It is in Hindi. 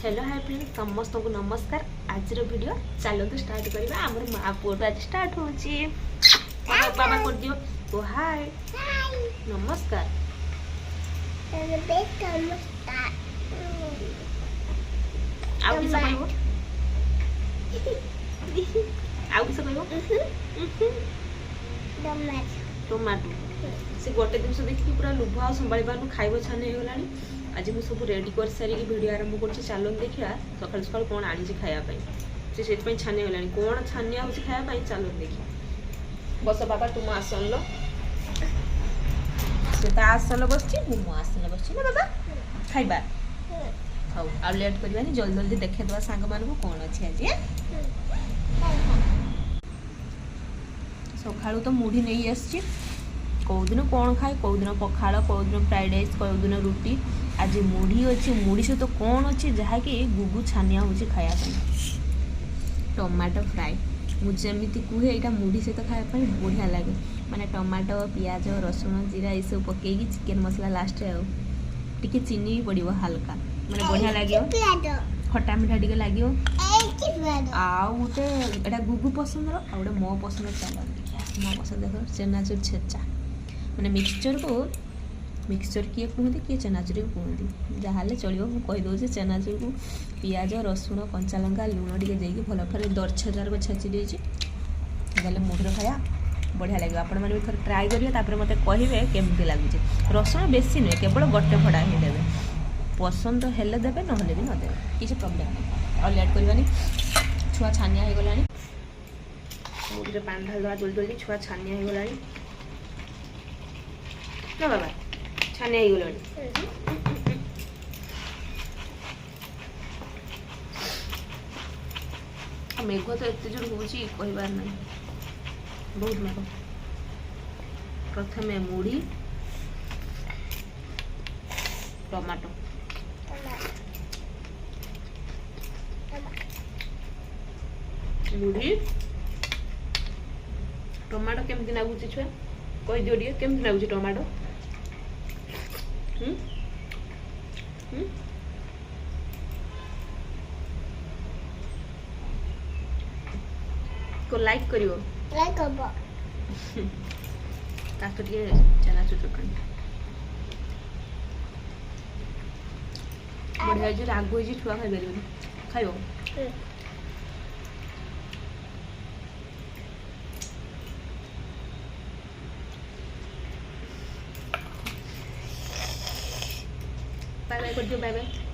हेलो हाय फ्रेंड समस्त को नमस्कार। आज वीडियो चलते स्टार्ट करवा आम माँ पुओ आज स्टार्ट हो बाबा कर दियो तो हाय नमस्कार आउ किस कहबो आउ किस कहबो टमाटो से गोटे जिन देखिए पूरा लुभ आ संभाई पार खाइब छान हो गलानी। आज मुझे सब रेडी कर सारिकी वीडियो आरंभ कर चलो देखा सका सका कौन आनी खायापी से छानिया गला कौन छानिया हो खायापी चलो देखिए बस बाबा तुम आसन लो से आसन बस मो आसन बस ना बाबा खाइबा खाऊ आ लेट करवानी जल्दी जल्दी देखा सांग मान कौन अच्छे आज सका तो मुढ़ी नहीं आसी कौदिन कौन खाए कौदिन पखाड़ कौदिन फ्राइड राइस कौदिन रुटी आज मुढ़ी अच्छी मुढ़ी सहित तो कौन अच्छी जहाँकि गुगु छानिया हो खायापी टमाटो फ्राए मुझे कहे यहाँ मुढ़ी सहित खायापी बढ़िया लगे माने टमाटो पियाज रसुण जीरा ये सब पकईकि चिकेन मसला लास्ट टी चीनी पड़ो हाल्का माने बढ़िया लगे खटा मिठा टी लगे आउ गोटे यहाँ गुगु पसंद आ गए मो पसंद चलो मो पसंद देख चेनाचूर छेचा मैंने मिक्सचर को मिक्सचर किए कहते किए चेनाचूर को कहते जहाँ चलो मुझे कहीदे चेनाचूर को पियाज रसुण कंचा लंका लुण टे देकी भल फर दरछेदार को छेची देले मुढ़ी खाया बढ़िया लगे आपण मैंने थोड़ा ट्राए करेंगे मत कहे केमती लगुच रसुण बेसी नुहे केवल गोटे फड़ा ही देवे पसंद हेले देवे ना भी नदे किसी प्रोब्लेम नहीं और लेट करवानी छुआ छानिया हो गला मुझे पानी ढाल जल्दी जल्दी छुआ छानिया हो गला ना बाबा छानिया हो गला मेघ तो एत जोर हो कहबार ना बहुत मेघ प्रथम मुढ़ी टमाटो मुढ़ी टमाटो केमती लगुच छुआ कह दियो टे केमती लगुच टमाटो को लाइक करियो लाइक करबो ताको टे चनाचूर चटनी बढ़िया जे राग होई छुआ खाइ बेलु खाइबो बाय बाय कर दियो बाय बाय।